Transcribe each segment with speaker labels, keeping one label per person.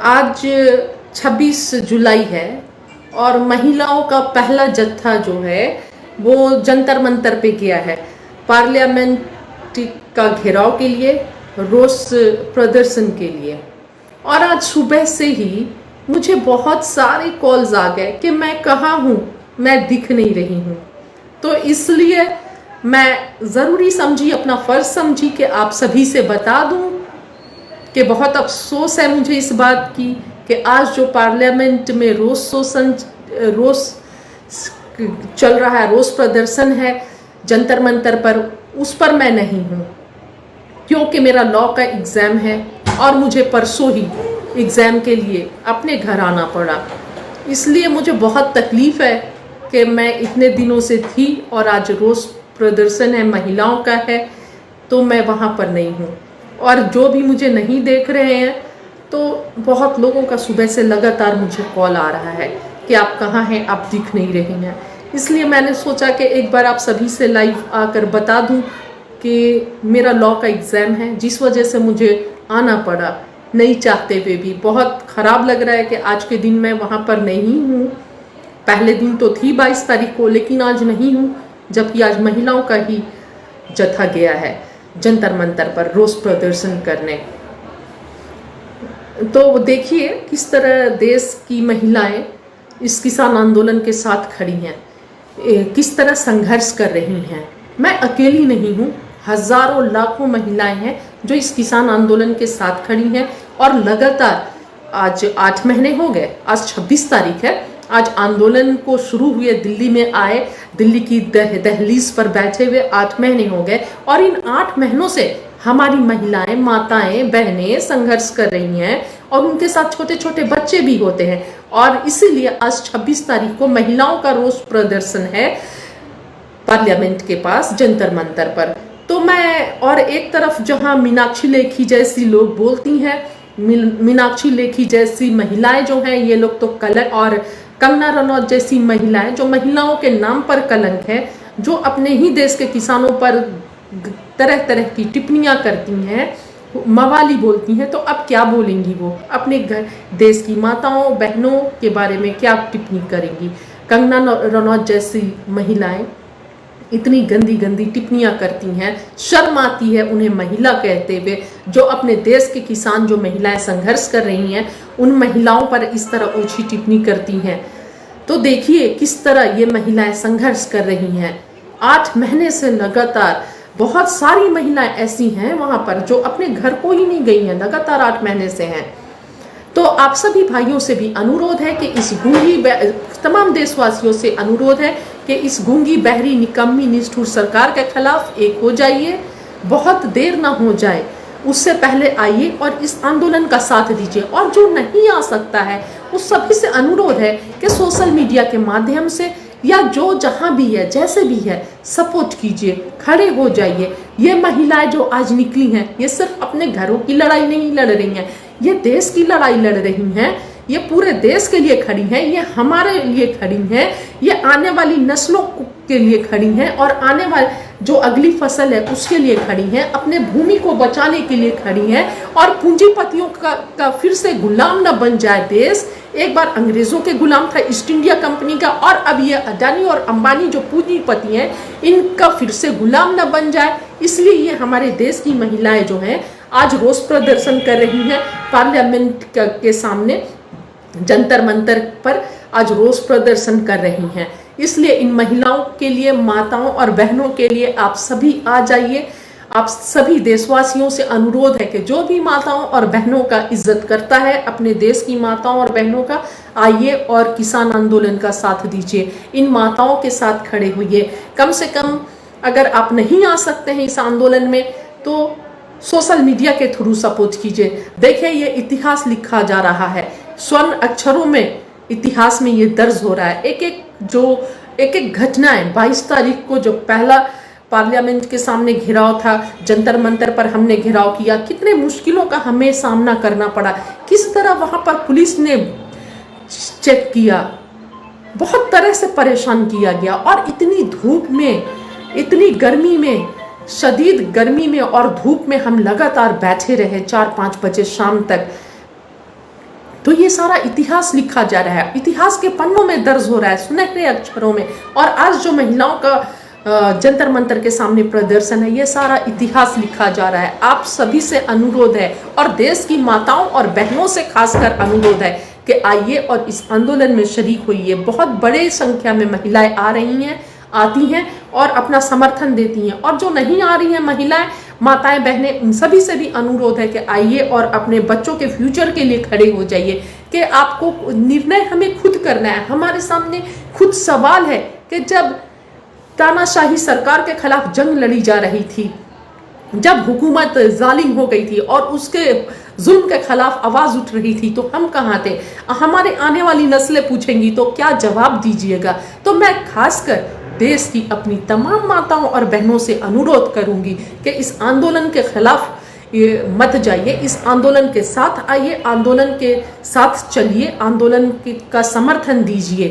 Speaker 1: आज 26 जुलाई है और महिलाओं का पहला जत्था जो है वो जंतर मंतर पे गया है पार्लियामेंट का घेराव के लिए, रोष प्रदर्शन के लिए। और आज सुबह से ही मुझे बहुत सारे कॉल्स आ गए कि मैं कहाँ हूँ, मैं दिख नहीं रही हूँ। तो इसलिए मैं ज़रूरी समझी, अपना फ़र्ज़ समझी कि आप सभी से बता दूँ कि बहुत अफसोस है मुझे इस बात की कि आज जो पार्लियामेंट में रोष चल रहा है, रोष प्रदर्शन है जंतर मंतर पर, उस पर मैं नहीं हूँ क्योंकि मेरा लॉ का एग्ज़ाम है और मुझे परसों ही एग्ज़ाम के लिए अपने घर आना पड़ा। इसलिए मुझे बहुत तकलीफ़ है कि मैं इतने दिनों से थी और आज रोष प्रदर्शन है, महिलाओं का है, तो मैं वहाँ पर नहीं हूँ। और जो भी मुझे नहीं देख रहे हैं तो बहुत लोगों का सुबह से लगातार मुझे कॉल आ रहा है कि आप कहाँ हैं, आप दिख नहीं रहे हैं। इसलिए मैंने सोचा कि एक बार आप सभी से लाइव आकर बता दूं कि मेरा लॉ का एग्ज़ाम है, जिस वजह से मुझे आना पड़ा नहीं चाहते हुए भी। बहुत ख़राब लग रहा है कि आज के दिन मैं वहाँ पर नहीं हूँ। पहले दिन तो थी 22 तारीख को, लेकिन आज नहीं हूँ, जबकि आज महिलाओं का ही जत्था गया है जंतर मंतर पर रोष प्रदर्शन करने। तो देखिए किस तरह देश की महिलाएं इस किसान आंदोलन के साथ खड़ी हैं, किस तरह संघर्ष कर रही हैं। मैं अकेली नहीं हूँ, हज़ारों लाखों महिलाएं हैं जो इस किसान आंदोलन के साथ खड़ी हैं। और लगातार आज 8 महीने हो गए, आज 26 तारीख है, आज आंदोलन को शुरू हुए दिल्ली में आए, दिल्ली की दहलीज पर बैठे हुए 8 महीने हो गए। और इन 8 महीनों से हमारी महिलाएं, माताएं, बहनें संघर्ष कर रही हैं और उनके साथ छोटे छोटे बच्चे भी होते हैं। और इसीलिए आज 26 तारीख को महिलाओं का रोष प्रदर्शन है पार्लियामेंट के पास जंतर मंतर पर। तो मैं, और एक तरफ जहां मीनाक्षी लेखी जैसी लोग बोलती हैं, मीनाक्षी लेखी जैसी महिलाएं जो हैं, ये लोग तो कलंक, और कंगना रनौत जैसी महिलाएं जो महिलाओं के नाम पर कलंक है, जो अपने ही देश के किसानों पर तरह तरह की टिप्पणियां करती हैं, मवाली बोलती हैं। तो अब क्या बोलेंगी वो अपने घर देश की माताओं बहनों के बारे में, क्या टिप्पणी करेंगी? कंगना रनौत जैसी महिलाएं इतनी गंदी गंदी टिप्पणियां करती हैं, शर्म आती है उन्हें महिला कहते हुए। जो अपने देश के किसान, जो महिलाएं संघर्ष कर रही हैं, उन महिलाओं पर इस तरह ऊंची टिप्पणी करती हैं। तो देखिए किस तरह ये महिलाएं संघर्ष कर रही हैं 8 महीने से लगातार। बहुत सारी महिलाएं ऐसी हैं वहां पर जो अपने घर को ही नहीं गई हैं, लगातार 8 महीने से हैं। तो आप सभी भाइयों से भी अनुरोध है कि इस गूंगी, तमाम देशवासियों से अनुरोध है कि इस गूंगी, बहरी, निकम्मी, निष्ठुर सरकार के खिलाफ एक हो जाइए। बहुत देर ना हो जाए, उससे पहले आइए और इस आंदोलन का साथ दीजिए। और जो नहीं आ सकता है उस सभी से अनुरोध है कि सोशल मीडिया के माध्यम से या जो जहां भी है, जैसे भी है, सपोर्ट कीजिए, खड़े हो जाइए। ये महिलाएं जो आज निकली हैं, ये सिर्फ अपने घरों की लड़ाई नहीं लड़ रही हैं, ये देश की लड़ाई लड़ रही हैं। ये पूरे देश के लिए खड़ी हैं, ये हमारे लिए खड़ी हैं, ये आने वाली नस्लों के लिए खड़ी हैं और आने वाले जो अगली फसल है उसके लिए खड़ी हैं, अपने भूमि को बचाने के लिए खड़ी हैं। और पूंजीपतियों का फिर से गुलाम न बन जाए देश। एक बार अंग्रेजों के गुलाम था ईस्ट इंडिया कंपनी का, और अब ये अडानी और अंबानी जो पूंजीपति हैं, इनका फिर से गुलाम न बन जाए। इसलिए ये हमारे देश की महिलाएं जो हैं आज रोष प्रदर्शन कर रही हैं पार्लियामेंट के सामने, जंतर मंतर पर आज रोष प्रदर्शन कर रही हैं। इसलिए इन महिलाओं के लिए, माताओं और बहनों के लिए आप सभी आ जाइए। आप सभी देशवासियों से अनुरोध है कि जो भी माताओं और बहनों का इज्जत करता है, अपने देश की माताओं और बहनों का, आइए और किसान आंदोलन का साथ दीजिए। इन माताओं के साथ खड़े होइए। कम से कम अगर आप नहीं आ सकते हैं इस आंदोलन में तो सोशल मीडिया के थ्रू सपोर्ट कीजिए। देखिए ये इतिहास लिखा जा रहा है, स्वर्ण अक्षरों में इतिहास में ये दर्ज हो रहा है। एक एक घटनाएं, 22 तारीख को जो पहला पार्लियामेंट के सामने घिराव था, जंतर मंतर पर हमने घिराव किया, कितने मुश्किलों का हमें सामना करना पड़ा, किस तरह वहां पर पुलिस ने चेक किया, बहुत तरह से परेशान किया गया। और इतनी धूप में, इतनी गर्मी में, शदीद गर्मी में और धूप में हम लगातार बैठे रहे 4-5 बजे शाम तक। तो ये सारा इतिहास लिखा जा रहा है, इतिहास के पन्नों में दर्ज हो रहा है सुनहरे अक्षरों में। और आज जो महिलाओं का जंतर मंतर के सामने प्रदर्शन है, ये सारा इतिहास लिखा जा रहा है। आप सभी से अनुरोध है और देश की माताओं और बहनों से खासकर अनुरोध है कि आइए और इस आंदोलन में शरीक होइए। बहुत बड़े संख्या में महिलाएं आ रही हैं, आती हैं और अपना समर्थन देती हैं। और जो नहीं आ रही हैं महिलाएं, माताएं, बहनें, उन सभी से भी अनुरोध है कि आइए और अपने बच्चों के फ्यूचर के लिए खड़े हो जाइए कि आपको निर्णय हमें खुद करना है। हमारे सामने खुद सवाल है कि जब तानाशाही सरकार के खिलाफ जंग लड़ी जा रही थी, जब हुकूमत जालिम हो गई थी और उसके जुल्म के खिलाफ आवाज उठ रही थी, तो हम कहाँ थे? हमारे आने वाली नस्लें पूछेंगी तो क्या जवाब दीजिएगा? तो मैं खासकर देश की अपनी तमाम माताओं और बहनों से अनुरोध करूंगी कि इस आंदोलन के खिलाफ मत जाइए, इस आंदोलन के साथ आइए, आंदोलन के साथ चलिए, आंदोलन का समर्थन दीजिए,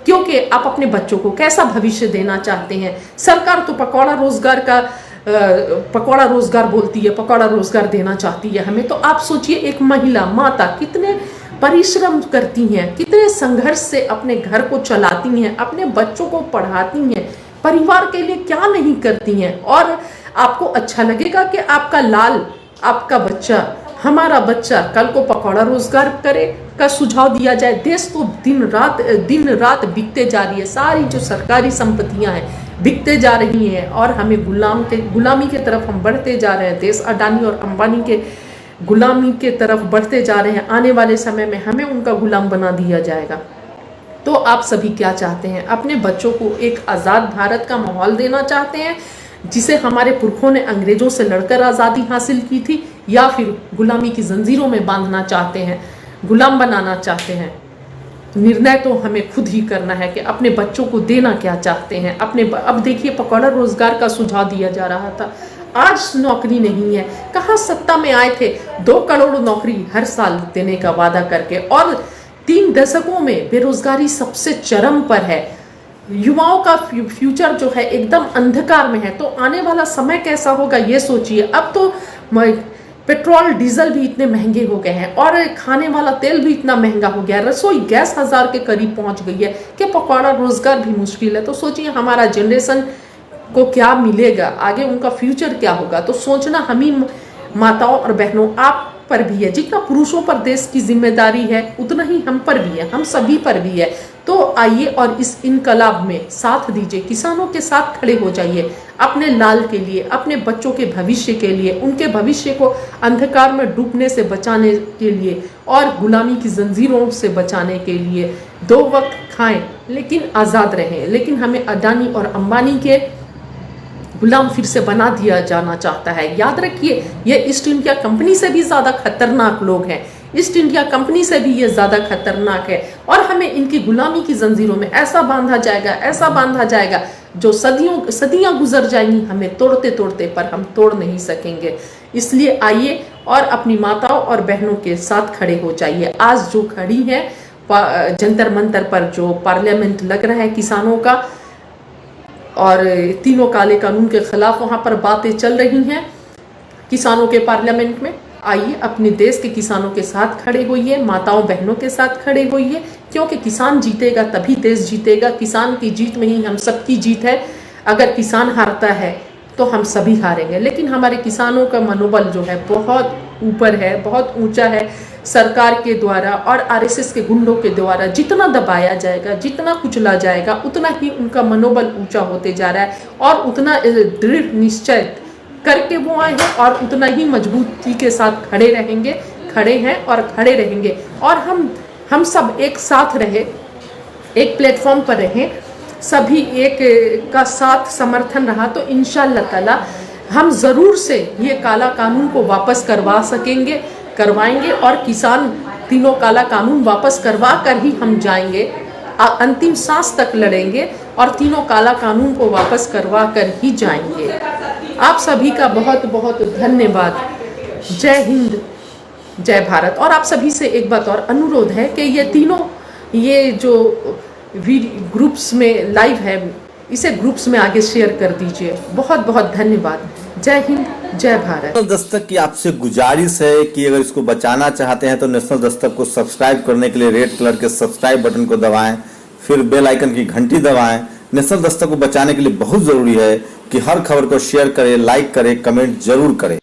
Speaker 1: क्योंकि आप अपने बच्चों को कैसा भविष्य देना चाहते हैं। सरकार तो पकौड़ा रोजगार बोलती है, पकौड़ा रोजगार देना चाहती है हमें। तो आप सोचिए, एक महिला माता कितने परिश्रम करती हैं, कितने संघर्ष से अपने घर को चलाती हैं, अपने बच्चों को पढ़ाती हैं, परिवार के लिए क्या नहीं करती हैं। और आपको अच्छा लगेगा कि आपका लाल, आपका बच्चा, हमारा बच्चा कल को पकौड़ा रोजगार करे का सुझाव दिया जाए? देश तो दिन रात बिकते जा रही है, सारी जो सरकारी संपत्तियां हैं बिकते जा रही हैं और हमें गुलामी के तरफ हम बढ़ते जा रहे हैं। देश अडानी और अंबानी के गुलामी के तरफ बढ़ते जा रहे हैं। आने वाले समय में हमें उनका गुलाम बना दिया जाएगा। तो आप सभी क्या चाहते हैं? अपने बच्चों को एक आज़ाद भारत का माहौल देना चाहते हैं, जिसे हमारे पुरखों ने अंग्रेजों से लड़कर आज़ादी हासिल की थी, या फिर गुलामी की जंजीरों में बांधना चाहते हैं, गुलाम बनाना चाहते हैं? निर्णय तो हमें खुद ही करना है कि अपने बच्चों को देना क्या चाहते हैं। अब देखिए, पकौड़ा रोजगार का सुझाव दिया जा रहा था, आज नौकरी नहीं है। कहाँ सत्ता में आए थे 2 करोड़ नौकरी हर साल देने का वादा करके, और 3 दशकों में बेरोजगारी सबसे चरम पर है। युवाओं का फ्यूचर जो है एकदम अंधकार में है। तो आने वाला समय कैसा होगा ये सोचिए। अब तो पेट्रोल डीजल भी इतने महंगे हो गए हैं और खाने वाला तेल भी इतना महंगा हो गया है, रसोई गैस 1000 के करीब पहुंच गई है कि पकौड़ा रोजगार भी मुश्किल है। तो सोचिए हमारा जनरेशन को क्या मिलेगा, आगे उनका फ्यूचर क्या होगा। तो सोचना हम ही माताओं और बहनों, आप पर भी है। जितना पुरुषों पर देश की जिम्मेदारी है उतना ही हम पर भी है, हम सभी पर भी है। तो आइए और इस इनकलाब में साथ दीजिए, किसानों के साथ खड़े हो जाइए, अपने लाल के लिए, अपने बच्चों के भविष्य के लिए, उनके भविष्य को अंधकार में डूबने से बचाने के लिए और गुलामी की जंजीरों से बचाने के लिए। 2 वक्त खाएं लेकिन आज़ाद रहें। लेकिन हमें अडानी और अंबानी के गुलाम फिर से बना दिया जाना चाहता है। याद रखिए, ये ईस्ट इंडिया कंपनी से भी ज़्यादा खतरनाक लोग हैं, ईस्ट इंडिया कंपनी से भी ये ज़्यादा खतरनाक है। और हमें इनकी गुलामी की जंजीरों में ऐसा बांधा जाएगा जो सदियां गुजर जाएंगी हमें तोड़ते तोड़ते, पर हम तोड़ नहीं सकेंगे। इसलिए आइए और अपनी माताओं और बहनों के साथ खड़े हो जाइए। आज जो खड़ी है जंतर मंतर पर, जो पार्लियामेंट लग रहा है किसानों का, और 3 काले कानून के खिलाफ वहाँ पर बातें चल रही हैं किसानों के पार्लियामेंट में। आइए अपने देश के किसानों के साथ खड़े होइए, माताओं बहनों के साथ खड़े होइए, क्योंकि किसान जीतेगा तभी देश जीतेगा। किसान की जीत में ही हम सबकी जीत है। अगर किसान हारता है तो हम सभी हारेंगे। लेकिन हमारे किसानों का मनोबल जो है बहुत ऊपर है, बहुत ऊंचा है। सरकार के द्वारा और आरएसएस के गुंडों के द्वारा जितना दबाया जाएगा, जितना कुचला जाएगा, उतना ही उनका मनोबल ऊंचा होते जा रहा है और उतना दृढ़ निश्चय करके वो आए हैं और उतना ही मजबूती के साथ खड़े रहेंगे, खड़े हैं और खड़े रहेंगे। और हम सब एक साथ रहे, एक प्लेटफॉर्म पर रहें, सभी एक का साथ समर्थन रहा तो इंशाअल्लाह ताला हम ज़रूर से ये काला कानून को वापस करवाएंगे और किसान 3 काला कानून वापस करवा कर ही हम जाएंगे, अंतिम सांस तक लड़ेंगे और 3 काला कानून को वापस करवा कर ही जाएंगे। आप सभी का बहुत बहुत धन्यवाद। जय हिंद, जय भारत। और आप सभी से एक बात और अनुरोध है कि ये जो ग्रुप्स में लाइव है, इसे ग्रुप्स में आगे शेयर कर दीजिए। बहुत बहुत धन्यवाद। जय हिंद, जय भारत।
Speaker 2: नेशनल दस्तक की आपसे गुजारिश है कि अगर इसको बचाना चाहते हैं तो नेशनल दस्तक को सब्सक्राइब करने के लिए रेड कलर के सब्सक्राइब बटन को दबाएं, फिर बेल आइकन की घंटी दबाएं। नेशनल दस्तक को बचाने के लिए बहुत जरूरी है कि हर खबर को शेयर करें, लाइक करें, कमेंट जरूर करें।